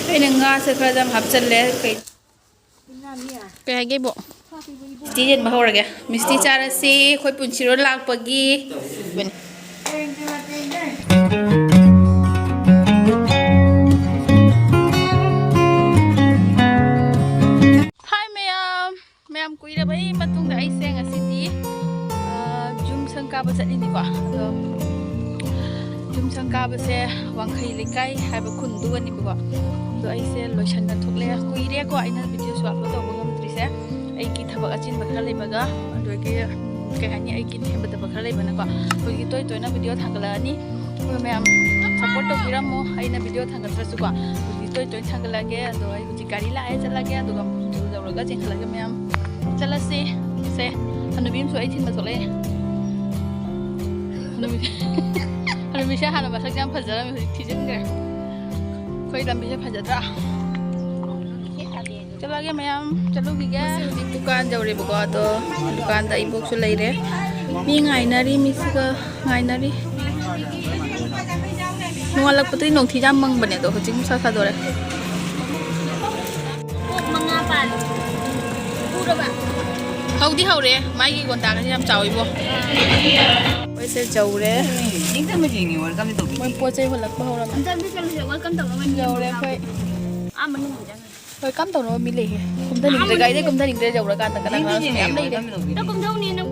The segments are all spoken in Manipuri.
ꯑꯩꯅ ꯉꯥꯁꯦ ꯈꯔ ꯌꯥꯝ ꯍꯥꯞꯆꯜꯂꯦ ꯀꯩ ꯍꯥꯏꯒꯦ ꯏꯕꯣ ꯃꯤꯁꯇꯤ ꯌꯦꯟꯕ ꯍꯧꯔꯒꯦ ꯃꯤꯁꯇꯤ ꯆꯥꯔꯁꯤ ꯑꯩꯈꯣꯏ ꯄꯨꯟꯁꯤꯔꯣꯜ ꯂꯥꯛꯄꯒꯤ ꯍꯥꯏ ꯃꯌꯥꯝ ꯀꯨꯏꯔꯕꯩ ꯃꯇꯨꯡꯗ ꯑꯩꯁꯦ ꯉꯁꯤꯗꯤ ꯖꯨꯝꯁꯪ ꯀꯥꯕ ꯆꯠꯂꯤꯅꯤꯀꯣ ꯑꯗꯣ ꯖꯨꯝꯁꯪ ꯀꯥꯕꯁꯦ ꯋꯥꯡꯈꯩ ꯂꯩꯀꯥꯏ ꯍꯥꯏꯕ ꯈꯨꯟꯗꯨꯒꯅꯤꯕꯀꯣ ꯑꯗꯣ ꯑꯩꯁꯦ ꯂꯣꯏꯁꯟꯅ ꯊꯣꯛꯂꯦ ꯀꯨꯏꯔꯦꯀꯣ ꯑꯩꯅ ꯚꯤꯗꯤꯑꯣꯁꯨ ꯑꯞꯂꯣꯗ ꯇꯧꯕ ꯉꯝꯗ꯭ꯔꯤꯁꯦ ꯑꯩꯒꯤ ꯊꯕꯛ ꯑꯆꯤꯟꯕ ꯈꯔ ꯂꯩꯕꯒ ꯑꯗꯨꯗꯒꯤ ꯀꯩ ꯍꯥꯏꯅꯤ ꯑꯩꯒꯤ ꯊꯦꯝꯕꯗꯕ ꯈꯔ ꯂꯩꯕꯅꯀꯣ ꯍꯧꯖꯤꯛꯇꯤ ꯇꯣꯏ ꯇꯣꯏꯅ ꯚꯤꯗꯤꯑꯣ ꯊꯥꯡꯒꯠꯂꯛꯑꯅꯤ ꯑꯗꯨꯒ ꯃꯌꯥꯝ ꯁꯞꯄꯣꯔꯠ ꯇꯧꯕꯤꯔꯝꯃꯣ ꯑꯩꯅ ꯚꯤꯗꯤꯑꯣ ꯊꯥꯡꯒꯠꯇ꯭ꯔꯁꯨꯀꯣ ꯍꯧꯖꯤꯛꯇꯤ ꯇꯣꯏ ꯇꯣꯏꯅ ꯊꯥꯡꯒꯠꯂꯛꯑꯒꯦ ꯑꯗꯣ ꯑꯩ ꯍꯧꯖꯤꯛ ꯒꯥꯔꯤ ꯂꯥꯛꯑꯦ ꯆꯠꯂꯒꯦ ꯑꯗꯨꯒ ꯇꯧꯔꯒ ꯆꯦꯟꯈꯠꯂꯒ ꯃꯌꯥꯝ ꯆꯠꯂꯁꯤ ꯁꯦ ꯍꯅꯨꯕꯤ ꯑꯃꯁꯨ ꯑꯩ ꯊꯤꯟꯕ ꯊꯣꯛꯂꯛꯑꯦ ꯍꯅꯨꯕꯤꯁꯦ ꯍꯥꯟꯅ ꯃꯁꯛ ꯌꯥꯝ ꯐꯖꯔꯝꯃꯦ ꯍꯧꯖꯤꯛ ꯊꯤꯖꯤꯟꯈ꯭ꯔꯦ ꯑꯩꯈꯣꯏ ꯂꯝꯕꯤꯁꯦ ꯐꯖꯗ꯭ꯔꯥ ꯆꯠꯂꯒꯦ ꯃꯌꯥꯝ ꯆꯠꯂꯨꯈꯤꯒꯦ ꯍꯧꯖꯤꯛ ꯗꯨꯀꯥꯟ ꯌꯧꯔꯦꯕꯀꯣ ꯑꯗꯣ ꯗꯨꯀꯥꯟꯗ ꯏꯕꯣꯛꯁꯨ ꯂꯩꯔꯦ ꯃꯤ ꯉꯥꯏꯅꯔꯤ ꯃꯤꯁꯤꯒ ꯉꯥꯏꯅꯔꯤ ꯅꯣꯡꯉꯥꯜꯂꯛꯄꯗꯒꯤ ꯅꯣꯡꯊꯤ ꯌꯥꯝ ꯃꯪꯕꯅꯦ ꯑꯗꯣ ꯍꯧꯖꯤꯛ ꯅꯨꯡꯁꯥ ꯁꯥꯗꯣꯔꯦ ꯍꯧꯗꯤ ꯍꯧꯔꯦ ꯃꯥꯒꯤ ꯒꯣꯟꯇꯥꯒꯁꯦ ꯌꯥꯝ ꯆꯥꯎꯏꯕꯣ ꯑꯩꯈꯣꯏꯁꯦ ꯌꯧꯔꯦ ꯃꯣꯏ ꯄꯣꯠ ꯆꯩ ꯍꯣꯜꯂꯛꯄ ꯍꯧꯔꯝꯃꯦ ꯌꯧꯔꯦ ꯑꯩꯈꯣꯏ ꯍꯣꯏ ꯀꯝ ꯇꯧꯅꯕ ꯃꯤ ꯂꯩꯍꯦ ꯀꯨꯝꯊꯅꯤꯡꯗ꯭ꯔꯦ ꯒꯥꯔꯤꯗꯩ ꯀꯨꯝꯊꯅꯤꯡꯗ꯭ꯔꯦ ꯌꯧꯔꯀꯥꯟꯗ ꯀꯅꯥ ꯀꯅꯥꯁꯨ ꯃꯌꯥꯝ ꯂꯩꯔꯦ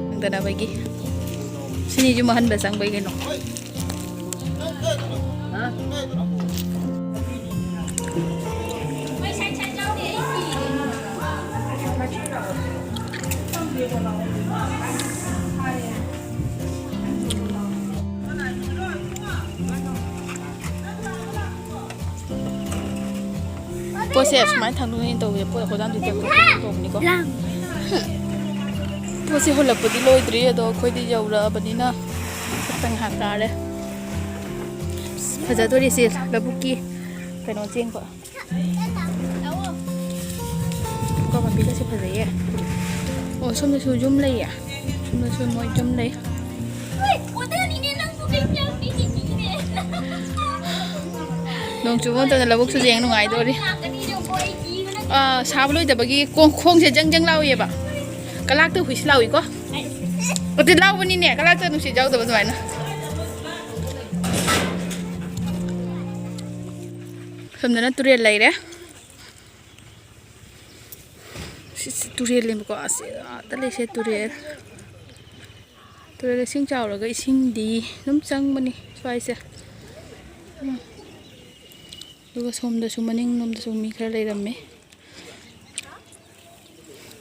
ꯈꯪꯗꯅꯕꯒꯤ ꯁꯤꯅꯤꯁꯨ ꯃꯍꯟꯕ ꯆꯪꯕꯩ ꯀꯩꯅꯣ ꯄꯣꯠꯁꯦ ꯁꯨꯃꯥꯏꯅ ꯊꯥꯡꯗꯣꯛ ꯇꯧꯕꯁꯦ ꯄꯣꯠ ꯍꯣꯗꯥꯟꯗꯤ ꯇꯧꯕꯅꯤꯀꯣ ꯄꯣꯠꯁꯦ ꯍꯣꯜꯂꯛꯄꯗꯤ ꯂꯣꯏꯗ꯭ꯔꯤ ꯑꯗꯣ ꯑꯩꯈꯣꯏꯗꯤ ꯌꯧꯔꯛꯑꯕꯅꯤꯅ ꯈꯤꯇꯪ ꯉꯥꯏꯍꯥꯛ ꯇꯥꯔꯦ ꯐꯖꯗꯣꯔꯤꯁꯦ ꯂꯧꯕꯨꯛꯀꯤ ꯀꯩꯅꯣ ꯆꯦꯡꯕ ꯄꯥꯝꯕꯤꯒꯁꯦ ꯐꯖꯩꯌꯦ ꯑꯣ ꯁꯣꯝꯗꯁꯨ ꯌꯨꯝ ꯂꯩꯌꯦ ꯁꯣꯝꯗꯁꯨ ꯃꯣꯏ ꯌꯨꯝ ꯂꯩ ꯅꯣꯡ ꯆꯨꯕ ꯃꯇꯝꯗ ꯂꯧꯕꯨꯛꯁꯨ ꯌꯦꯡ ꯅꯨꯡꯉꯥꯏꯗꯣꯔꯤ ꯁꯥꯕ ꯂꯣꯏꯗꯕꯒꯤ ꯈꯣꯡꯁꯦ ꯖꯪ ꯖꯪ ꯂꯥꯎꯏꯑꯕ ꯀꯂꯥꯛꯇ ꯍꯨꯏꯁꯤ ꯂꯥꯎꯏꯀꯣ ꯑꯗꯨ ꯂꯥꯎꯕꯅꯤꯅꯦ ꯀꯂꯥꯛꯇ ꯅꯨꯡꯁꯤꯠ ꯌꯥꯎꯗꯕ ꯑꯗꯨꯃꯥꯏꯅ ꯁꯣꯝꯗꯅ ꯇꯨꯔꯦꯜ ꯂꯩꯔꯦ ꯁꯤꯁꯦ ꯇꯨꯔꯦꯜꯅꯦꯕꯀꯣ ꯑꯁꯤ ꯑꯥꯗ ꯂꯩꯁꯦ ꯇꯨꯔꯦꯜ ꯏꯁꯤꯡ ꯆꯥꯎꯔꯒ ꯏꯁꯤꯡꯗꯤ ꯑꯗꯨꯝ ꯆꯪꯕꯅꯤ ꯁ꯭ꯋꯥꯏꯁꯦ ꯑꯗꯨꯒ ꯁꯣꯝꯗꯁꯨ ꯃꯅꯤꯡꯂꯣꯝꯗꯁꯨ ꯃꯤ ꯈꯔ ꯂꯩꯔꯝꯃꯦ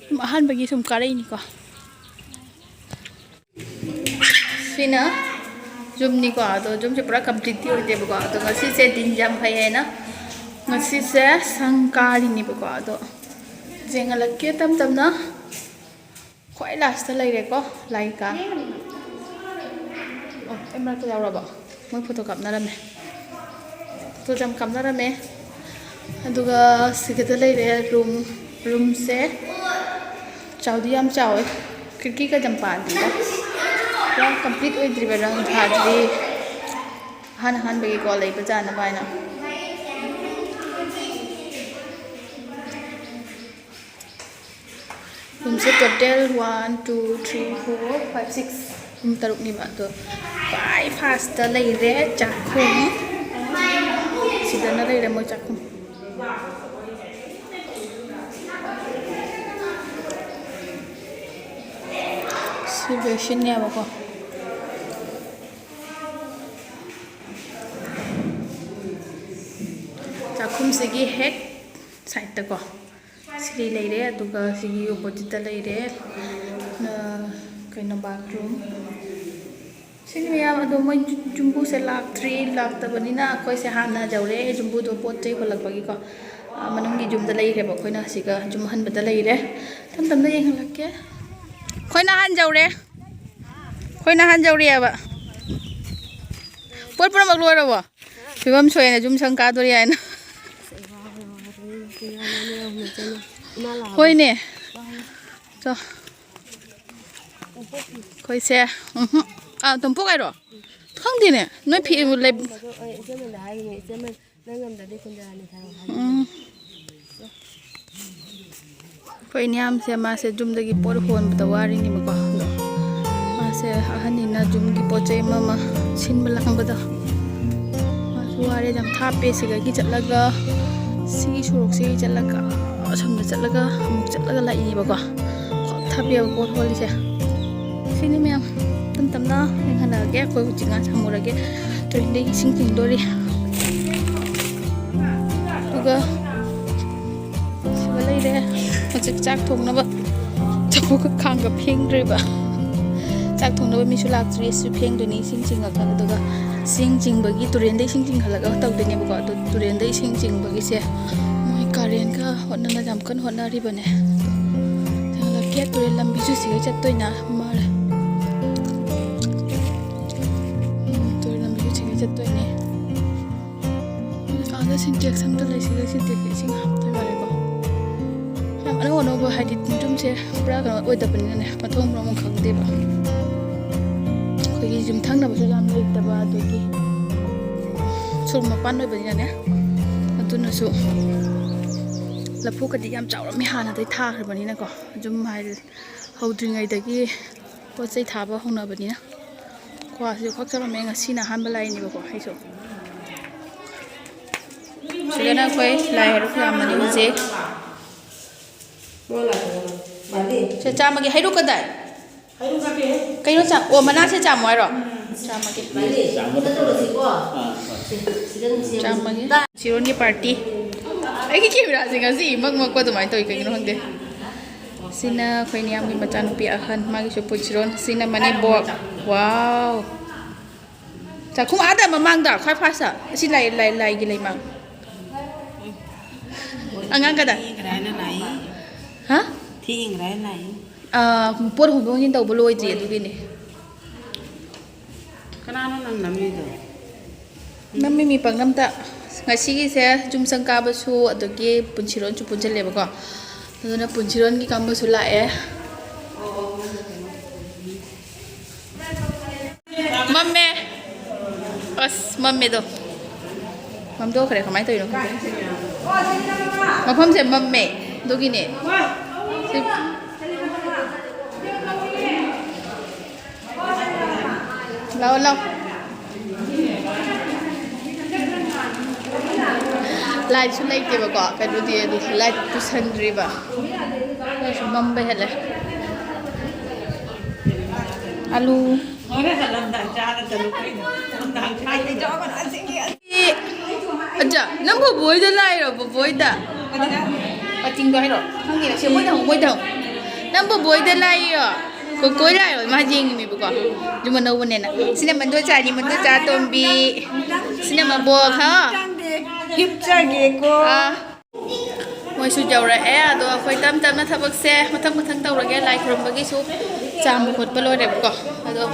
ꯁꯨꯝ ꯑꯍꯥꯟꯕꯒꯤ ꯁꯨꯝ ꯀꯥꯔꯛꯏꯅꯤꯀꯣ ꯁꯤꯅ ꯖꯨꯝꯅꯤꯀꯣ ꯑꯗꯣ ꯖꯨꯝꯁꯦ ꯄꯨꯔꯥ ꯀꯝꯄ꯭ꯂꯤꯠꯇꯤ ꯑꯣꯏꯗꯦꯕꯀꯣ ꯑꯗꯣ ꯉꯁꯤꯁꯦ ꯗꯤꯟ ꯌꯥꯝ ꯐꯩ ꯍꯥꯏꯅ ꯉꯁꯤꯁꯦ ꯁꯪ ꯀꯥꯔꯤꯅꯦꯕꯀꯣ ꯑꯗꯣ ꯌꯦꯡꯍꯜꯂꯛꯀꯦ ꯇꯞ ꯇꯞꯅ ꯈ꯭ꯋꯥꯏ ꯂꯥꯁꯇ ꯂꯩꯔꯦꯀꯣ ꯂꯥꯏ ꯀꯥ ꯑꯣ ꯑꯩ ꯃꯔꯛꯇ ꯌꯥꯎꯔꯕꯣ ꯃꯣꯏ ꯐꯣꯇꯣ ꯀꯥꯞꯅꯔꯝꯃꯦ ꯐꯣꯇꯣ ꯌꯥꯝ ꯀꯥꯞꯅꯔꯝꯃꯦ ꯑꯗꯨꯒ ꯁꯤꯒꯗ ꯂꯩꯔꯦ ꯔꯨꯝꯁꯦ ꯆꯥꯎꯗꯤ ꯌꯥꯝ ꯆꯥꯎꯋꯦ ꯈꯤꯔꯀꯤꯒ ꯌꯥꯝ ꯄꯥꯟꯗꯦꯗ ꯌꯥꯝ ꯀꯝꯄ꯭ꯂꯤꯠ ꯑꯣꯏꯗ꯭ꯔꯤꯕ ꯔꯪ ꯊꯥꯗ꯭ꯔꯤ ꯑꯍꯥꯟꯕꯒꯤꯀꯣ ꯂꯩꯕ ꯆꯥꯅꯕ ꯍꯥꯏꯅ ꯔꯨꯝꯁꯦ ꯇꯣꯇꯦꯜ 1 2 3 4 5 6 ꯔꯨꯝ ꯇꯔꯨꯛꯅꯦꯕ ꯑꯗꯣ ꯈ꯭ꯋꯥꯏ ꯐꯥꯔꯁꯇ ꯂꯩꯔꯦ ꯆꯥꯛꯈꯨꯝ ꯁꯤꯗꯅ ꯂꯩꯔꯦ ꯃꯣꯏ ꯆꯥꯛꯈꯨꯝ ꯁꯤ ꯕꯦꯁꯤꯟꯅꯦꯕꯀꯣ ꯆꯥꯛꯈꯨꯝꯁꯤꯒꯤ ꯍꯦꯛ ꯁꯥꯏꯠꯇꯀꯣ ꯁꯤꯔꯤ ꯂꯩꯔꯦ ꯑꯗꯨꯒ ꯁꯤꯒꯤ ꯑꯣꯄꯣꯖꯤꯠꯇ ꯂꯩꯔꯦ ꯀꯩꯅꯣ ꯕꯥꯊꯔꯨꯝ ꯁꯤꯅꯤ ꯃꯌꯥꯝ ꯑꯗꯣ ꯃꯣꯏ ꯖꯨꯝꯕꯨꯁꯦ ꯂꯥꯛꯇꯕꯅꯤꯅ ꯑꯩꯈꯣꯏꯁꯦ ꯍꯥꯟꯅ ꯌꯧꯔꯦ ꯖꯨꯝꯕꯨꯗꯣ ꯄꯣꯠ ꯆꯩ ꯍꯣꯜꯂꯛꯄꯒꯤꯀꯣ ꯃꯅꯨꯡꯒꯤ ꯌꯨꯝꯗ ꯂꯩꯔꯦꯕ ꯑꯩꯈꯣꯏꯅ ꯁꯤꯒ ꯌꯨꯝ ꯍꯟꯕꯗ ꯂꯩꯔꯦ ꯇꯞ ꯇꯞꯅ ꯌꯦꯡꯍꯜꯂꯛꯀꯦ ꯑꯩꯈꯣꯏꯅ ꯍꯟꯖꯧꯔꯦꯕ ꯄꯣꯠ ꯄꯨꯝꯅꯃꯛ ꯂꯣꯏꯔꯕꯣ ꯐꯤꯕꯝ ꯁꯣꯏꯅ ꯌꯨꯝ ꯁꯪ ꯀꯥꯗꯣꯔꯤ ꯍꯥꯏꯅ ꯍꯣꯏꯅꯦ ꯆꯣ ꯑꯩꯈꯣꯏꯁꯦ ꯇꯨꯝꯄꯣꯛ ꯍꯥꯏꯔꯣ ꯈꯪꯗꯦꯅꯦ ꯅꯣꯏ ꯐꯤ ꯅꯪꯉꯝꯗꯗꯤ ꯀꯨꯟꯖꯥꯅꯤ ꯊꯥꯔꯣ ꯍꯥꯏ ꯑꯩꯈꯣꯏ ꯏꯅꯥꯝꯁꯦ ꯃꯥꯁꯦ ꯖꯨꯝꯗꯒꯤ ꯄꯣꯠ ꯍꯣꯟꯕꯗ ꯋꯥꯔꯤꯅꯦꯕꯀꯣ ꯑꯗꯣ ꯃꯥꯁꯦ ꯑꯍꯟꯅꯤꯅ ꯖꯨꯝꯒꯤ ꯄꯣꯠ ꯆꯩ ꯑꯃ ꯁꯤꯟꯕ ꯂꯥꯡꯕꯗ ꯃꯥꯁꯨ ꯋꯥꯔꯦ ꯌꯥꯝ ꯊꯥꯞꯄꯦ ꯁꯤꯗꯒꯤ ꯆꯠꯂꯒ ꯁꯤꯒꯤ ꯁꯣꯔꯣꯛꯁꯤꯒꯤ ꯆꯠꯂꯒ ꯑꯁꯣꯝꯗ ꯆꯠꯂꯒ ꯑꯃꯨꯛ ꯆꯠꯂꯒ ꯂꯥꯛꯏꯅꯦꯕꯀꯣ ꯈ꯭ꯋꯥꯛ ꯊꯥꯞꯄꯦꯕ ꯄꯣꯠ ꯍꯣꯜꯂꯤꯁꯦ ꯁꯤꯅꯤ ꯃꯌꯥꯝ ꯇꯞ ꯇꯞꯅ ꯌꯦꯡꯍꯜꯂꯛꯑꯒꯦ ꯑꯩꯈꯣꯏ ꯍꯧꯖꯤꯛ ꯉꯥ ꯁꯝꯃꯨꯔꯒꯦ ꯇꯨꯔꯦꯟꯗꯒꯤ ꯏꯁꯤꯡ ꯆꯤꯡꯗꯣꯔꯤ ꯑꯗꯨꯒ ꯁꯤꯒ ꯂꯩꯔꯦ ꯍꯧꯖꯤꯛ ꯆꯥꯛ ꯊꯣꯡꯅꯕ ꯆꯐꯨꯒ ꯈꯥꯡꯒ ꯐꯦꯡꯗ꯭ꯔꯤꯕ ꯆꯥꯛ ꯊꯣꯡꯅꯕ ꯃꯤꯁꯨ ꯂꯥꯛꯇ꯭ꯔꯤ ꯑꯁꯤꯁꯨ ꯐꯦꯡꯗꯣꯏꯅꯤ ꯏꯁꯤꯡ ꯆꯤꯡꯉꯒ ꯑꯗꯨꯒ ꯏꯁꯤꯡ ꯆꯤꯡꯕꯒꯤ ꯇꯨꯔꯦꯟꯗ ꯏꯁꯤꯡ ꯆꯤꯡꯍꯜꯂꯒ ꯇꯧꯗꯣꯏꯅꯦꯕꯀꯣ ꯑꯗꯨ ꯇꯨꯔꯦꯟꯗ ꯏꯁꯤꯡ ꯆꯤꯡꯕꯒꯤꯁꯦ ꯃꯣꯏ ꯀꯥꯔꯦꯟꯒ ꯍꯣꯠꯅꯅ ꯌꯥꯝ ꯀꯟꯅ ꯍꯣꯠꯅꯔꯤꯕꯅꯦ ꯊꯦꯡꯂꯛꯀꯦ ꯇꯨꯔꯦꯟ ꯂꯝꯕꯤꯁꯨ ꯁꯤꯒ ꯆꯠꯇꯣꯏꯅ ꯃꯥꯜꯂꯦ ꯇꯨꯔꯦꯟ ꯂꯝꯕꯤꯁꯨ ꯁꯤꯒ ꯆꯠꯇꯣꯏꯅꯦ ꯑꯥꯗ ꯁꯤꯟꯇꯦꯛꯁ ꯑꯝꯇ ꯂꯩꯁꯤꯒ ꯁꯤꯟꯇꯦꯛꯁ ꯏꯁꯤꯡ ꯍꯥꯞꯇꯣꯏ ꯃꯥꯜꯂꯦꯀꯣ ꯌꯥꯝ ꯑꯅꯧ ꯑꯅꯧꯕ ꯍꯥꯏꯗꯤ ꯌꯨꯝꯁꯦ ꯄꯨꯔꯥ ꯀꯩꯅꯣ ꯑꯣꯏꯗꯕꯅꯤꯅꯅꯦ ꯃꯊꯣꯡ ꯃꯔꯝ ꯑꯃ ꯈꯪꯗꯦꯕ ꯑꯩꯈꯣꯏꯒꯤ ꯌꯨꯝꯊꯪꯅꯕꯁꯨ ꯌꯥꯝ ꯂꯩꯇꯕ ꯑꯗꯒꯤ ꯁꯣꯔꯣꯛ ꯃꯄꯥꯟ ꯑꯣꯏꯕꯅꯤꯅꯅꯦ ꯑꯗꯨꯅꯁꯨ ꯂꯐꯨꯀꯗꯤ ꯌꯥꯝ ꯆꯥꯎꯔꯝꯃꯤ ꯍꯥꯟꯅꯗꯩ ꯊꯥꯈ꯭ꯔꯕꯅꯤꯅꯀꯣ ꯌꯨꯝ ꯍꯥꯏꯗꯤ ꯍꯧꯗ꯭ꯔꯤꯉꯩꯗꯒꯤ ꯄꯣꯠ ꯆꯩ ꯊꯥꯕ ꯍꯧꯅꯕꯅꯤꯅ ꯀ꯭ꯋꯥꯁꯤꯁꯨ ꯈꯛ ꯆꯥꯎꯔꯝꯃꯦ ꯉꯁꯤꯅ ꯑꯍꯥꯟꯕ ꯂꯥꯛꯏꯅꯦꯕꯀꯣ ꯑꯩꯁꯨ ꯁꯤꯗꯅ ꯑꯩꯈꯣꯏ ꯂꯥꯏ ꯍꯔꯥꯎ ꯈꯨꯔꯨꯝꯕꯅꯤ ꯍꯧꯖꯤꯛ ꯁꯦ ꯆꯥꯝꯃꯒꯤ ꯍꯩꯔꯨꯛ ꯀꯗꯥꯏ ꯀꯩꯅꯣ ꯑꯣ ꯃꯅꯥꯁꯦ ꯆꯥꯝꯃꯣ ꯍꯥꯏꯔꯣ ꯆꯥꯝꯃꯒꯤ ꯆꯥꯝꯃꯒꯤ ꯁꯤꯔꯣꯟꯒꯤ ꯄꯥꯔꯇꯤ ꯑꯩꯒꯤ ꯀꯦꯃꯦꯔꯥꯁꯦ ꯉꯁꯤ ꯏꯃꯛ ꯃꯛꯄ ꯑꯗꯨꯃꯥꯏꯅ ꯇꯧꯋꯤ ꯀꯩꯒꯤꯅꯣ ꯈꯪꯗꯦ ꯁꯤꯅ ꯑꯩꯈꯣꯏ ꯃꯌꯥꯝꯒꯤ ꯃꯆꯥꯅꯨꯄꯤ ꯑꯍꯟ ꯃꯥꯒꯤꯁꯨ ꯄꯨꯟꯁꯤꯔꯣꯟ ꯁꯤꯅ ꯃꯅꯦꯝꯕꯣꯛ ꯋꯥꯎ ꯆꯥꯛꯈꯨꯝ ꯑꯥꯗ ꯃꯃꯥꯡꯗ ꯈ꯭ꯋꯥꯏ ꯐꯥꯔꯁꯇ ꯑꯁꯤ ꯂꯥꯏꯒꯤ ꯂꯩꯃꯥꯡ ꯑꯉꯥꯡ ꯀꯗꯥ ꯍꯥ ꯄꯣꯠ ꯍꯣꯟꯗꯣꯛ ꯍꯣꯟꯖꯤꯟ ꯇꯧꯕ ꯂꯣꯏꯗ꯭ꯔꯤ ꯑꯗꯨꯒꯤꯅꯦ ꯀꯅꯥꯅꯣ ꯅꯪ ꯅꯝꯃꯤꯗꯣ ꯅꯝꯃꯤ ꯃꯤ ꯄꯥꯛꯅꯝꯇ ꯉꯁꯤꯒꯤꯁꯦ ꯌꯨꯝꯁꯪ ꯀꯥꯕꯁꯨ ꯑꯗꯒꯤ ꯄꯨꯟꯁꯤꯔꯣꯟꯁꯨ ꯄꯨꯟꯁꯤꯜꯂꯦꯕꯀꯣ ꯑꯗꯨꯅ ꯄꯨꯟꯁꯤꯔꯣꯟꯒꯤ ꯀꯥꯡꯕꯨꯁꯨ ꯂꯥꯛꯑꯦ ꯃꯝꯃꯦ ꯑꯁ ꯃꯝꯃꯦꯗꯣ ꯃꯝꯗꯣꯛꯈ꯭ꯔꯦ ꯀꯃꯥꯏꯅ ꯇꯧꯔꯤꯅꯣ ꯈꯪꯗꯦ ꯃꯐꯝꯁꯦ ꯃꯝꯃꯦ ꯑꯗꯨꯒꯤꯅꯦ ꯂꯥꯛꯑꯣ ꯂꯥꯛꯑꯣ ꯂꯥꯏꯠꯁꯨ ꯂꯩꯇꯦꯕꯀꯣ ꯀꯩꯅꯣꯗꯤ ꯑꯗꯨ ꯂꯥꯏꯠ ꯄꯨꯁꯟꯗ꯭ꯔꯤꯕ ꯈꯔꯁꯨ ꯃꯝꯕ ꯍꯦꯜꯂꯦ ꯑꯂꯨ ꯑꯠꯆꯥ ꯅꯪ ꯕꯣꯕꯣꯏꯗ ꯂꯥꯛꯏꯔꯣ ꯕꯣꯕꯣꯏꯗ ꯄꯥꯇꯤꯡꯗꯣ ꯍꯥꯏꯔꯣ ꯈꯪꯉꯦ ꯁꯤ ꯃꯣꯏꯗ ꯍꯪꯉꯨ ꯃꯣꯏꯗ ꯍꯪꯉꯨ ꯅꯪ ꯕꯣꯕꯣꯏꯗ ꯂꯥꯛꯏꯔꯣ ꯀꯣꯏ ꯂꯥꯛꯏꯔꯣ ꯃꯥ ꯌꯦꯡꯉꯤꯃꯦꯕꯀꯣ ꯌꯨꯝ ꯑꯅꯧꯕꯅꯦꯅ ꯁꯤꯅ ꯃꯟꯗꯣꯆꯥꯅꯤ ꯃꯟꯗꯣꯆꯥ ꯇꯣꯝꯕꯤ ꯁꯤꯅ ꯃꯕꯣꯛ ꯍꯥ ꯍꯤꯞꯆꯒꯦꯀꯣ ꯃꯣꯏꯁꯨ ꯌꯧꯔꯛꯑꯦ ꯑꯗꯣ ꯑꯩꯈꯣꯏ ꯇꯞ ꯇꯞꯅ ꯊꯕꯛꯁꯦ ꯃꯊꯪ ꯃꯊꯪ ꯇꯧꯔꯒꯦ ꯂꯥꯏ ꯈꯨꯔꯨꯝꯕꯒꯤꯁꯨ ꯆꯥꯝꯕ ꯈꯣꯠꯄ ꯂꯣꯏꯔꯦꯕꯀꯣ ꯑꯗꯣ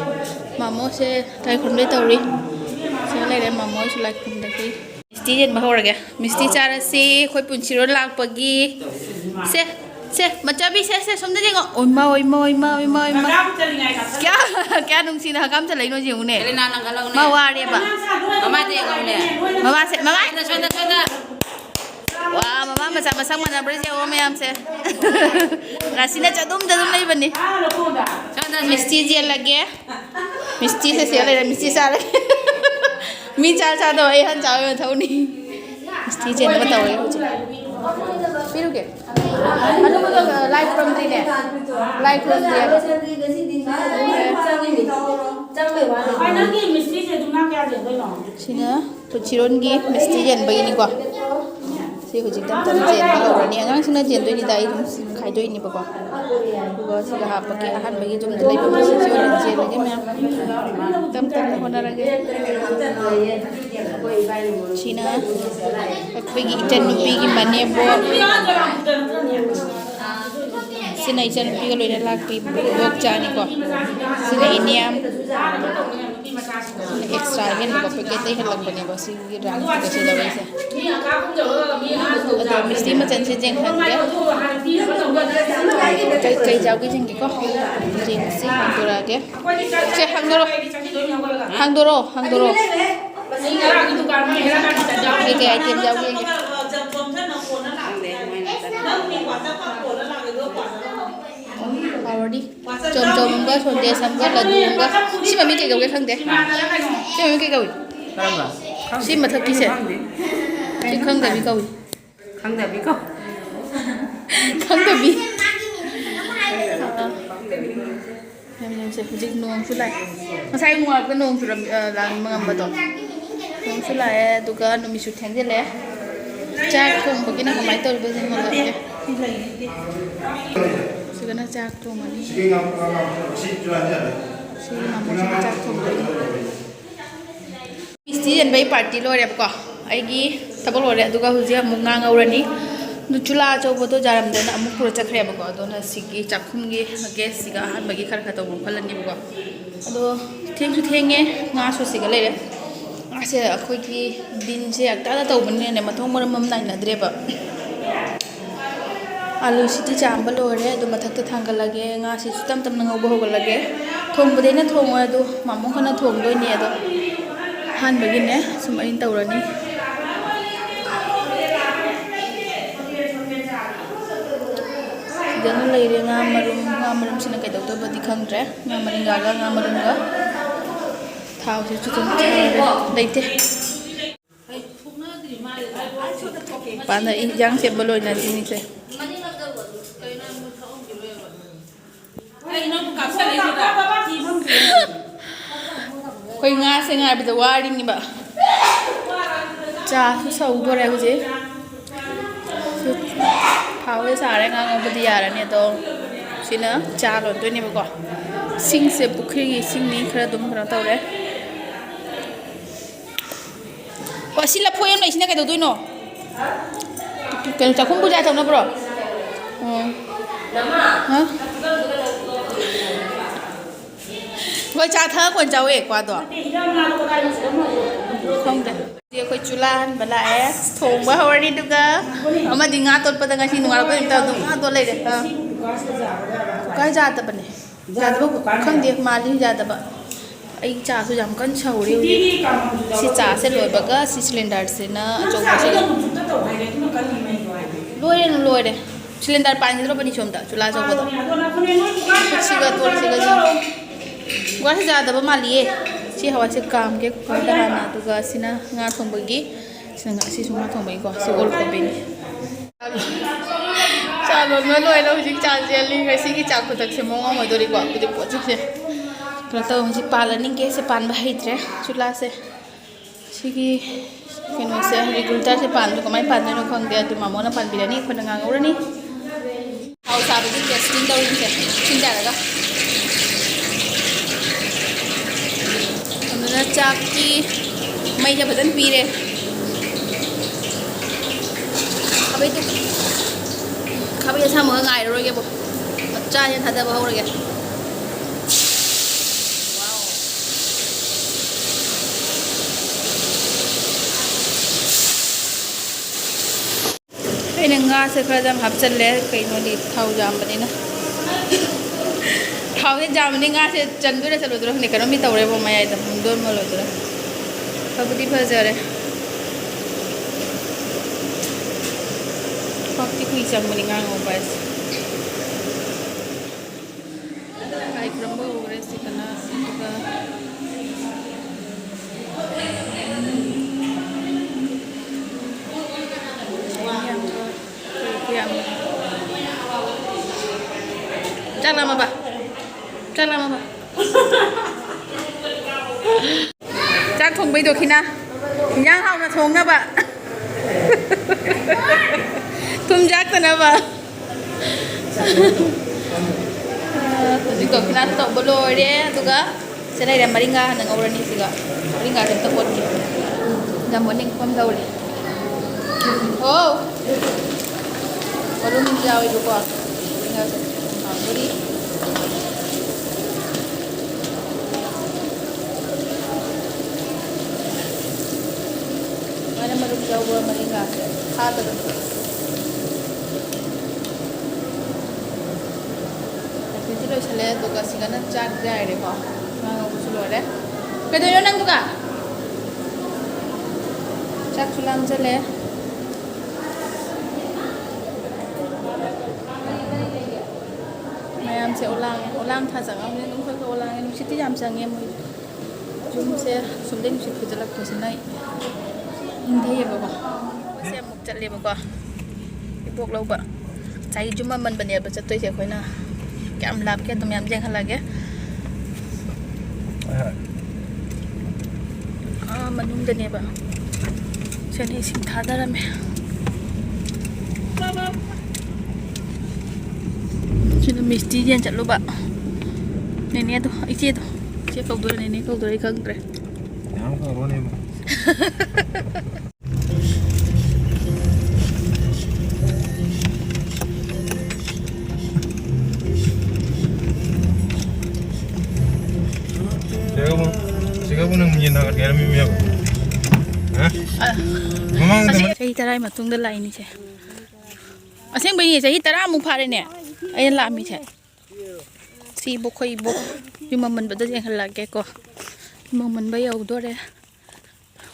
ꯃꯥꯃꯣꯁꯦ ꯂꯥꯏ ꯈꯨꯔꯨꯝꯕꯩ ꯇꯧꯔꯤ ꯁꯤꯗ ꯂꯩꯔꯦ ꯃꯥꯃꯣꯁꯨ ꯂꯥꯏ ꯈꯨꯔꯨꯝꯗꯒꯤ ꯃꯤꯁꯇꯤ ꯌꯦꯟꯕ ꯍꯧꯔꯒꯦ ꯃꯤꯁꯇꯤ ꯆꯥꯔꯁꯤ ꯑꯩꯈꯣꯏ ꯄꯨꯟꯁꯤꯔꯣꯟ ꯂꯥꯛꯄꯒꯤ ꯁꯦ ꯃꯆꯥꯕꯤ ꯁꯦ ꯁꯣꯝꯗ ꯌꯦꯡꯉꯣ ꯑꯣꯏꯃ ꯀꯌꯥ ꯅꯨꯡꯁꯤꯅ ꯍꯀꯥꯝ ꯆꯠꯂꯛꯏꯅꯣ ꯌꯦꯡꯉꯨꯅꯦ ꯃꯥ ꯋꯥꯔꯦꯕ ꯃꯃꯥꯁꯦ ꯃꯃꯥ ꯋꯥ ꯃꯃꯥ ꯃꯆꯥ ꯃꯁꯛ ꯃꯥꯟꯅꯕ꯭ꯔꯥ ꯌꯦꯡꯉꯣ ꯃꯌꯥꯝꯁꯦ ꯉꯁꯤꯅ ꯆꯗꯨꯝꯗ ꯑꯗꯨꯝ ꯂꯩꯕꯅꯤ ꯃꯤꯁꯇꯤ ꯆꯦꯜꯂꯒꯦ ꯃꯤꯁꯇꯤꯁꯦ ꯁꯤꯗ ꯂꯩꯔꯦ ꯃꯤꯁꯇꯤ ꯆꯥꯔꯒꯦ ꯃꯤ ꯆꯥꯗꯕ ꯑꯩ ꯍꯟ ꯆꯥꯕ ꯃꯊꯧꯅꯤ ꯃꯤꯁꯇꯤ ꯆꯦꯟꯅꯕ ꯇꯧꯔꯦ ꯍꯧꯖꯤꯛ ꯄꯤꯔꯨꯒꯦ ꯑꯗꯨꯒ ꯂꯥꯏ ꯈꯨꯔꯨꯝꯗ꯭ꯔꯤꯅꯦ ꯂꯥꯏ ꯈꯨꯔꯨꯝꯗ꯭ꯔꯤ ꯁꯤꯅ ꯄꯨꯟꯁꯤꯔꯣꯟꯒꯤ ꯃꯤꯁꯇꯤ ꯆꯦꯟꯕꯒꯤꯅꯤꯀꯣ ꯁꯤ ꯍꯧꯖꯤꯛ ꯇꯞ ꯇꯞꯅ ꯆꯦꯟꯕ ꯍꯧꯔꯅꯤ ꯑꯉꯥꯡꯁꯤꯡꯅ ꯆꯦꯟꯗꯣꯏꯅꯤꯗ ꯑꯩ ꯑꯗꯨꯝ ꯈꯥꯏꯗꯣꯏꯅꯦꯕꯀꯣ ꯑꯗꯨꯒ ꯁꯤꯗ ꯍꯥꯞꯄꯒꯦ ꯑꯍꯥꯟꯕꯒꯤ ꯌꯨꯝꯗ ꯂꯩꯕ ꯃꯤꯁꯤꯡꯁꯤ ꯑꯣꯏꯅ ꯆꯦꯜꯂꯒꯦ ꯃꯌꯥꯝ ꯇꯞ ꯇꯞꯅ ꯍꯣꯠꯅꯔꯒꯦ ꯁꯤꯅ ꯑꯩꯈꯣꯏꯒꯤ ꯏꯆꯟꯅꯨꯄꯤꯒꯤ ꯃꯅꯦꯝꯕꯣꯛ sini ijan piga lo ina lakpi bok jani ko sini iniam extra hen ko pagete hen lag bani basi rang ko se da wese ado misti ma chan se jeng han ge kai jaw ge jeng ko jeng si hang dora ge che hang doro Kay item daw yun. Already. Chom ba sonde samga ladu ba. Si mami kay gawin khang de. Si mami kay gawin. Si mathak ki se. Si khang da bi gawin. Khang da bi ko. Khang da bi. Em sẽ dịch nuông chút lại. Mà sai ngoài cái nuông rồi là mangam ba to. Nuông chút lại tụ cái nó bị sụt thèn thế lẽ. Cha không có cái nào có máy tôi bây giờ mà làm cái. Sự cái nó cha không mà đi. Sự mà muốn cha không đấy. Isti jen bay party lo rep ko. Ai gi tabol lo re tụ cái huji amung ngang aurani. Chula chobo to jaram dena amuk pura chakre ba ko adona sigi chakhum gi gas siga han bagi khar khato bo phalani ba ko ado theng su thenge nga so siga le ase akhoi ki din se akta da to bunne ne mathong maram mam nai na dre ba alu siti chamba lo re ado mathak ta thangal lage nga si tam tam ngau bo ho lage thong bu de na thong ado mamong khana thong doi ne ado han bagi ne sum ain tawrani Jangan lagi dia ngamarum sini kayak dokter badi khang tre ngamaring gaga ngamarum ga thau se chu chung dai te pana in jang se boloi na ni se koi nga se nga bi da wari ni ba cha su sau bo re hu je Tháo cái xả này ngang bây giờ này to xin nữa cha rồi tôi này bao sinh sẽ bục khi sinh ní khá đúng khá tao đấy quả xin là phôi em này xin cái đầu tôi nọ cái cháu không bao giờ thằng nó bro hả vậy cha thơ còn cháu ấy qua đó không đấy dia koi chulan bala thong ba hawari duga ama dinga tot patanga si nungar ko imta du nga to le de ka ja ta bane ja da ko khang de mali ja da ba ai cha su jam kan chau re si cha se loi ba ga si cylinder se na chok ba se loi de cylinder pan ro bani chom da chula chok ba da si ga to si ga ji gwa se ja da ba mali e si hawa se kam ke ko da na tu ga sina nga thong bagi sina nga si suma thong bagi ko si ol ko bin cha lo no loi lo ji cha je li ga si ki cha ko tak se mo nga mo do ri ko ku de po chu se pra to ji pala ning ke se pan ba hitre chula se si ki keno se agriculture se pan to kamai pan no khang de tu ma mo na pan bi ni ko na nga ngor ni au sa bi testing do ri se chin da ga na chak ki mai ja badan pi re abai tu khabai sa mo ngai ro ge bo cha yen thada ba ho re ge wow ai na nga se khra jam hap chal le kai no di thau jam bani na thau he jam ni nga se chan bi re chalo dro ne karo mi tawre bo mai ai da don mo lo dro kabudi phajare fakti kui cham mani nga ngo bas kai krambo re sikana tuga Chắc lama ba? Chắc lama ba? Chắc thùng bây giờ khi nào? Nhang hao là thùng đó ba. Thùng chắc thế nào ba? Tadi kau kena tok bolor dia tu ga. Saya dah maringa dengan orang ni juga. Maringa jam tekot ni. Jam morning pun tahu ni. Oh. Belum jauh itu kok. Tinggal beri. Mana belum jauh buat maringa. Ada tu. Jadi lo cile tu ga singana chat jai deh kok. Nang aku suruh deh. Kedua orang tu ga. ꯆꯥꯛ ꯆꯨꯂꯥꯝ ꯆꯠꯂꯦ ꯃꯌꯥꯝꯁꯦ ꯑꯣꯂꯥꯡ ꯊꯥ ꯆꯪꯉꯝꯅꯤ ꯑꯗꯨꯝ ꯈꯔ ꯑꯣꯂꯥꯡꯉꯦ ꯅꯨꯡꯁꯤꯠꯇꯤ ꯌꯥꯝ ꯆꯪꯉꯦ ꯃꯣꯏ ꯌꯨꯝꯁꯦ ꯁꯨꯝꯗꯩ ꯅꯨꯡꯁꯤꯠ ꯐꯨꯖꯜꯂꯛꯄꯁꯤꯅ ꯏꯪꯊꯩꯌꯦꯕꯀꯣ ꯁꯦ ꯑꯃꯨꯛ ꯆꯠꯂꯦꯕꯀꯣ ꯏꯕꯣꯛ ꯂꯧꯕ ꯉꯁꯥꯏꯒꯤ ꯖꯨꯝ ꯑꯃꯟꯕꯅꯦꯕ ꯆꯠꯇꯣꯏꯁꯦ ꯑꯩꯈꯣꯏꯅ ꯀꯌꯥꯝ ꯂꯥꯞꯀꯦ ꯑꯗꯨꯝ ꯃꯌꯥꯝ ꯌꯦꯡꯍꯜꯂꯒꯦ ꯃꯅꯨꯡꯗꯅꯦꯕ ꯁꯤꯅ ꯏꯁꯤꯡ ꯊꯥꯗꯔꯝꯃꯦ ꯁꯤꯅ ꯃꯤꯁꯇꯤ ꯌꯦꯟ ꯆꯠꯂꯨꯕ ꯅꯦꯅꯦꯗꯣ ꯏꯆꯦꯗꯣ ꯏꯆꯦ ꯀꯧꯗꯣꯏꯔ ꯅꯦꯅꯦ ꯀꯧꯗꯣꯏꯔ ꯑꯩ ꯈꯪꯗ꯭ꯔꯦ ꯌꯥꯝ ꯀꯧꯔꯣꯅꯦꯕ Sigaw nang yen na kaya mi miya. Ha? Mamang ꯆꯍꯤ 10 ꯃꯇꯨꯡꯗ ꯂꯥꯛꯏꯅꯤꯁꯦ ꯑꯁꯦꯡꯕꯩꯅꯦ ꯆꯍꯤ 10 ꯐꯥꯔꯦꯅꯦ ꯑꯩꯅ ꯂꯥꯛꯑꯝꯃꯤꯁꯦ ꯁꯤ ꯕꯣꯛꯈꯣꯏ ꯕꯣꯛ ꯌꯨꯝ ꯑꯃꯟꯕꯗ ꯌꯦꯡꯍꯜꯂꯛꯒꯦꯀꯣ ꯌꯨꯝ ꯑꯃꯟꯕ ꯌꯧꯗꯣꯔꯦ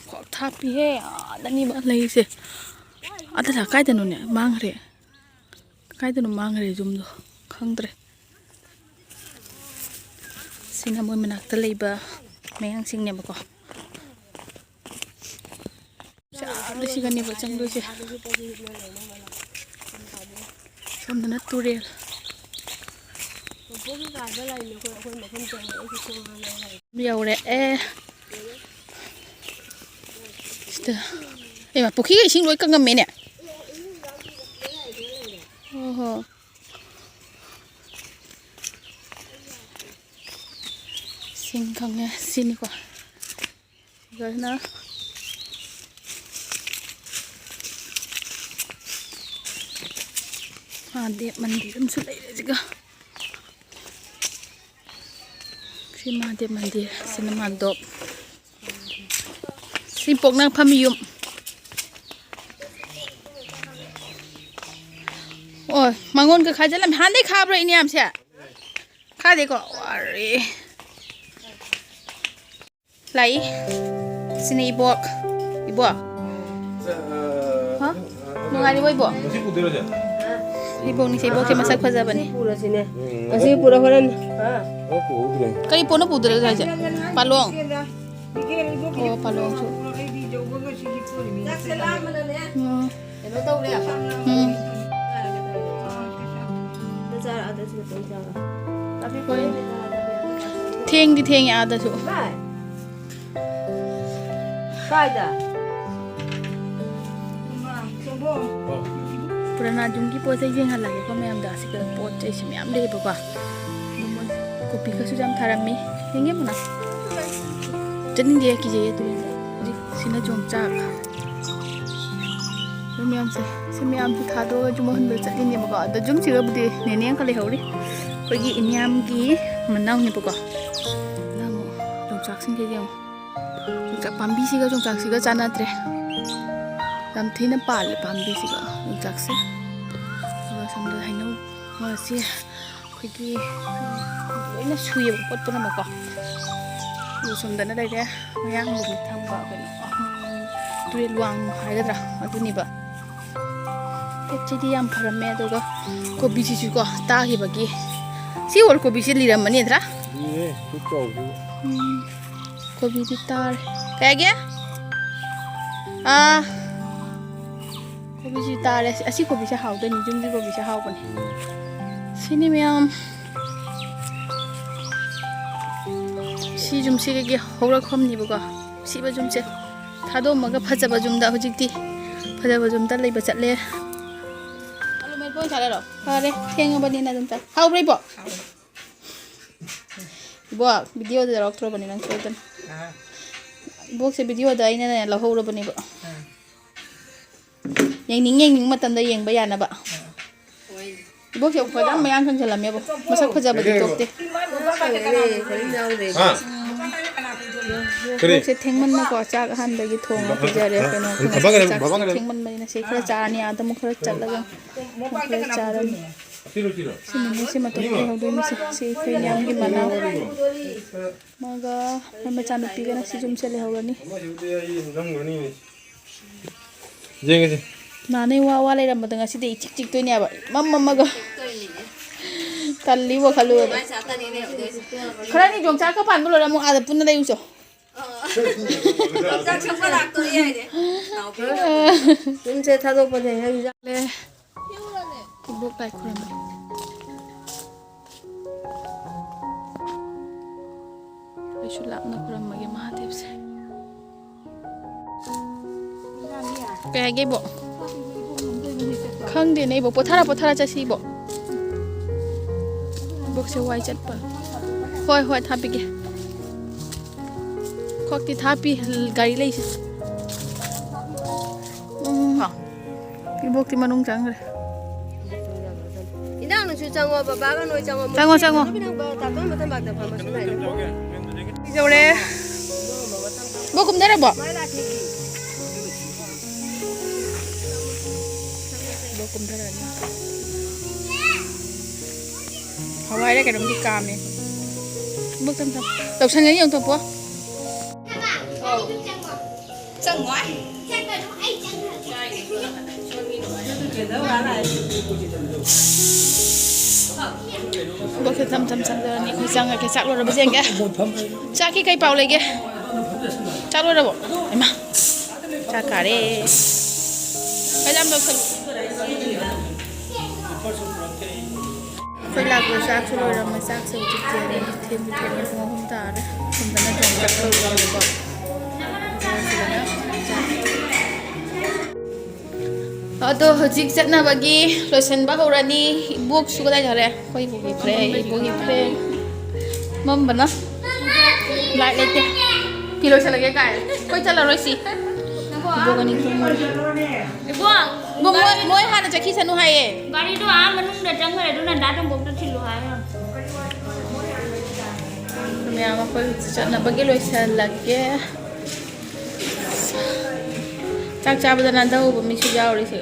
ꯈꯣꯛ ꯊꯥꯞꯄꯤꯍꯦ ꯑꯥꯗꯅꯤꯕ ꯂꯩꯔꯤꯁꯦ ꯑꯗꯨꯅ ꯀꯥꯏꯗꯅꯣꯅꯦ ꯃꯥꯡꯈ꯭ꯔꯦ ꯀꯥꯏꯗꯅꯣ ꯃꯥꯡꯈ꯭ꯔꯦ ꯌꯨꯝꯗꯣ ꯈꯪꯗ꯭ꯔꯦ ꯁꯤꯅ ꯃꯣꯏ ꯃꯅꯥꯛꯇ ꯂꯩꯕ ꯃꯌꯥꯡꯁꯤꯡꯅꯦꯕꯀꯣ ꯁꯤꯒꯅꯦꯕ ꯆꯪꯗꯣꯏꯁꯦ ꯁꯣꯝꯗꯅ ꯇꯨꯔꯦꯜ ꯌꯧꯔꯛꯑꯦ ꯁꯤꯗ ꯑꯦ ꯄꯨꯈ꯭ꯔꯤꯒ ꯏꯁꯤꯡ ꯂꯣꯏ ꯀꯪꯉꯝꯃꯦꯅꯦ ꯑꯣꯍꯣ ꯏꯁꯤꯡ ꯀꯪꯉꯦ ꯁꯤꯅꯤꯀꯣ ꯁꯤꯒꯅ महादेव मंदिर अमसु लेरे जिगा श्री महादेव मंदिर सिनेमा दोप सी पोकना फमियुम ओ मंगोन का खाजलम हांदे खाब्र इनियाम से खादे को अरे लाई सिने इबोक इबोक हा नुगारी इबोक Masih putih aja. Ibong ni Ibong kay masak faza bani. Pura sini. Kasi pura horan. Oh, putih. Kay puno pudra saja. Palong. Oh, palong su. Thieng di thieng ya ada su. Kaida. Purana jungi po sa jeng halage ko mayam da si ka pot chai si mayam de ba mo kopi ka su jam tharami yenge muna janin de ki je tu ri sina jong cha mayam se si mayam tu tha do ju mo han be chatin ne ba da jum si ga budi ne ne ka le hori ko gi inyam gi manau ni ba ko na mo jong chak sing ge jong chak pambi si ga jong chak si ga chana tre lam thina pal pambi si ga chak se wa samda haino wa si khoi loina suye pot puna ma ko lu samda na dai de mayang lu tham ba ka tui luang hai ga adu ni ba tek chidi yam pharame do ga ko bi si ko ta hi ba gi si wal ko bi si liram mani dra Ni, tu kau. ko bi di tar ka ge ah kobi si tare asi kobi sa haw da ni jum di kobi sa haw bani sini miyam si jum si ge hawra khom ni buga si ba jum se thado maga phaja ba jum da hojikti phaja ba jum da lei ba chatle alu mai pon chale ro pare theng ba ni na jum ta haw bre bo bo video da rok tro bani nang chodan bo se video da ina na la hawra bani ba yang ning matam da yang bayana ba ibo ke ko dam mayang kan jalam yabo masak khaja ba dikte Ha. Kare se thengman na ko cha han da gi thong ma jare ke no thengman mai na se khara cha ni adam khara chalaga khara cha ran Tiro tiro. sini se matam ke hodo mi se khoi nyam gi mana maga ma cha no pi ga na si jum se le hawani Ama siya ay nang gani. ꯌꯦꯡꯉꯁꯤ ꯅꯥꯅꯩ ꯋꯥ ꯂꯩꯔꯝꯕꯗ ꯉꯁꯤꯗꯤ ꯏꯆꯤꯛ ꯆꯤꯛꯇꯣꯏꯅꯦꯕ ꯃꯝꯃꯒ ꯇꯜꯂꯤꯕ ꯈꯜꯂꯨꯔꯗꯤ ꯈꯔꯅꯤ ꯌꯣꯡꯆꯥꯛꯀ ꯄꯥꯟꯕ ꯂꯣꯏꯔ ꯑꯃꯨꯛ ꯑꯥꯗ ꯄꯨꯟꯅ ꯂꯩꯔꯨꯆꯣ ꯌꯨꯝꯁꯦ ꯊꯥꯗꯣꯛꯄꯅꯦ ꯍꯦꯛ 이복 갈 거란 말이야. 그래서 락나 그런 말이 마하대브세. 그게 뭐? 강대네 이복 보타라 자시 이복. 이복 세 와이 잣바. 호이 타비게. 거기 타비 가리 레이시. 이복 디만 농장 그래. 이나는 주장어 바바가 노이 장어 장어 그냥 뭐 답변 못한 박다 봐봐 주나 이제 우리 먹으면 내려 봐 먹으면 내려 하와이에 cái đồng đi càm này bước thăm đọc sang ấy nhiều thôi bố chân ngoại bố cứ thăm giờ này khơi sang cái sạc luôn rồi bây giờ cái sạc cái bao lấy cái sạc luôn rồi bố em mà sạc cả đi cái làm đâu xong phải là cái sạc rồi rồi mà sạc xong trực tiếp này thêm không ta đấy không phải là trồng sạc rồi bố तो हजिक चटनाबगी लोसनबा हौरानी इबोक सुगदाय धरे कोई बुगी फ्रे मम बना लाइट लेते किलो चलगे काय कोई चला रोसी इबोगनी इबो मोय हाना चखी सनु हाये गाड़ी तो आ मनुंग द जंग रे दुना दा दंग बोक थिलु हाय मेमा कोई चटनाबगी लोसन लगे ꯆꯥꯛ ꯆꯥꯕꯗ ꯅꯥꯟꯊꯍꯧꯕ ꯃꯤꯁꯨ ꯌꯥꯎꯔꯤꯁꯦ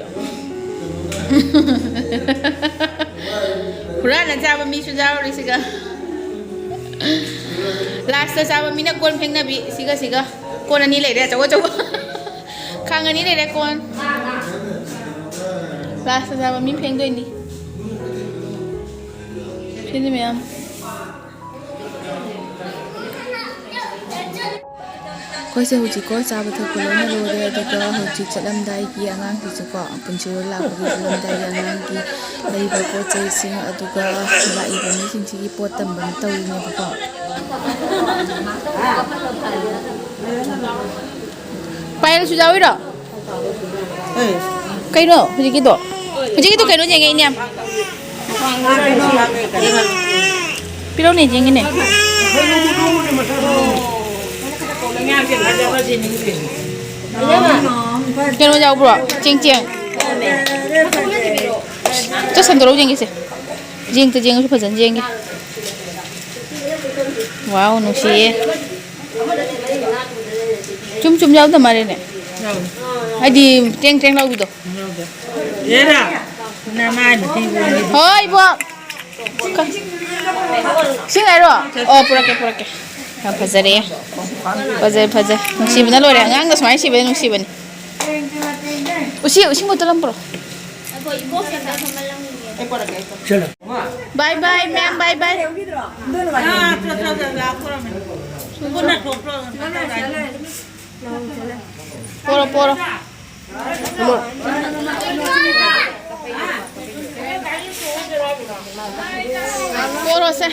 ꯍꯨꯔꯥꯟꯅ ꯆꯥꯕ ꯃꯤꯁꯨ ꯌꯥꯎꯔꯤꯁꯤꯒ ꯂꯥꯁꯇ ꯆꯥꯕ ꯃꯤꯅ ꯀꯣꯟ ꯐꯦꯡꯅꯕꯤ ꯁꯤꯒ ꯀꯣꯟ ꯑꯅꯤ ꯂꯩꯔꯦ ꯑꯆꯧꯕ ꯈꯥꯡ ꯑꯅꯤ ꯂꯩꯔꯦ ꯀꯣꯟ ꯂꯥꯁꯇ ꯆꯥꯕ ꯃꯤ ꯐꯦꯡꯗꯣꯏꯅꯤ ꯁꯤꯅꯤ ꯃꯌꯥꯝ ꯑꯩꯈꯣꯏꯁꯦ ꯍꯧꯖꯤꯛꯀꯣ ꯆꯥꯕ ꯊꯛꯄ ꯂꯣꯏꯅ ꯂꯣꯏꯔꯦ ꯑꯗꯨꯒ ꯍꯧꯖꯤꯛ ꯆꯠꯂꯝꯗꯥꯏꯒꯤ ꯑꯉꯥꯡꯒꯤꯁꯨꯀꯣ ꯄꯨꯟꯁꯤꯔꯣꯜ ꯂꯥꯛꯄꯒꯤ ꯆꯠꯂꯝꯗꯥꯏꯒꯤ ꯑꯉꯥꯡꯒꯤ ꯂꯩꯕ ꯄꯣꯠ ꯆꯩꯁꯤꯡ ꯑꯗꯨꯒ ꯂꯥꯛꯏꯕ ꯃꯤꯁꯤꯡꯁꯤꯒꯤ ꯄꯣꯠ ꯇꯝꯕ ꯇꯧꯔꯤꯅꯦꯕꯀꯣ ꯄꯥꯏꯔꯁꯨ ꯌꯥꯎꯏꯔꯣ ꯀꯩꯅꯣ ꯍꯧꯖꯤꯛꯀꯤꯗꯣ ꯀꯩꯅꯣ ꯌꯦꯡꯉꯦ ꯏꯅꯦ ꯄꯤꯔꯧꯅꯦ ꯌꯦꯡꯉꯤꯅꯦ Keno jauh bro, ceng. Terus sendiri jeng sih, jeng itu pesan jeng. Wow, nusi. Cum jauh tuh kemarin ya. Adi ceng lau gitu. Iya dah, nama itu tinggal. Hoi bu, sini ada. Oh pura-pura. Fazare nungsiban na lore ang angas mai siban nungsiban usi mo talam bro bye ma'am bye poro se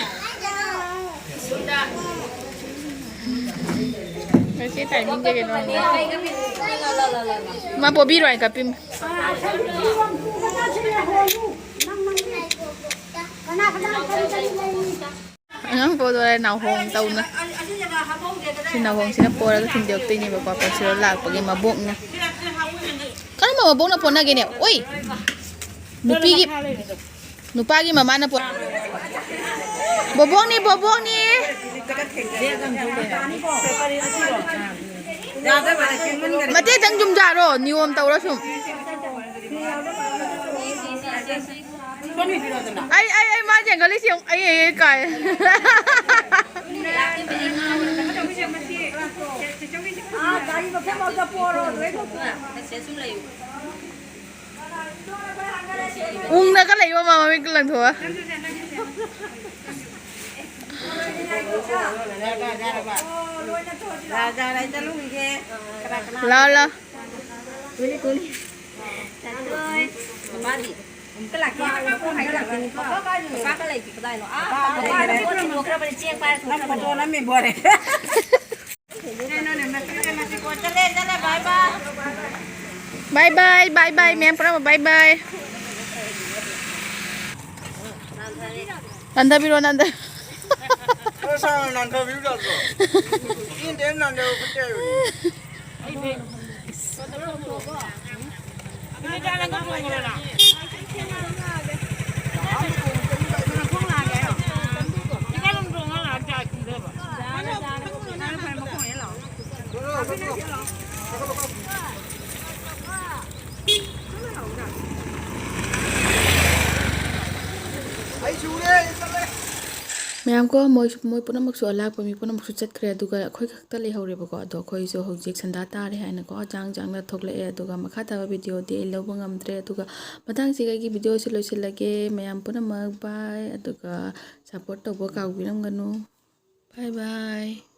cái tài minh cái nó mà bộ bi rồi cả pin nó bộ rồi nào hồng tàu nữa thì nào hồng xin bộ là thình điều tây này bà còn chưa lạc bởi cái mà bụng nha cái mà bụng nó bụng là cái này ôi nụ pagi mà mana pun bobong nih mati tang jum jaro ni om tau rasum ai ma jeng kali siang ai kai ꯎꯪꯅꯒ ꯂꯩꯕ ꯃꯃꯤꯡ ꯂꯪꯊꯣꯛꯑ lao lao bye bye bye bye mẹ pernah bye bye Nanda biro Nanda Nanda biru ini dem Nanda betul. Ini jalan ke mana lah? Ma'am ko moi puna maksu alak pa mi puna maksu chat kre aduga khoi khakta le hore ba ko ado khoi so hojik sanda ta re haina ko jang na thokle e aduga makha ta video de lobo ngamdre aduga matang si gi video se loisilage ma'am puna mak bye aduga support to bo ka winam ganu bye bye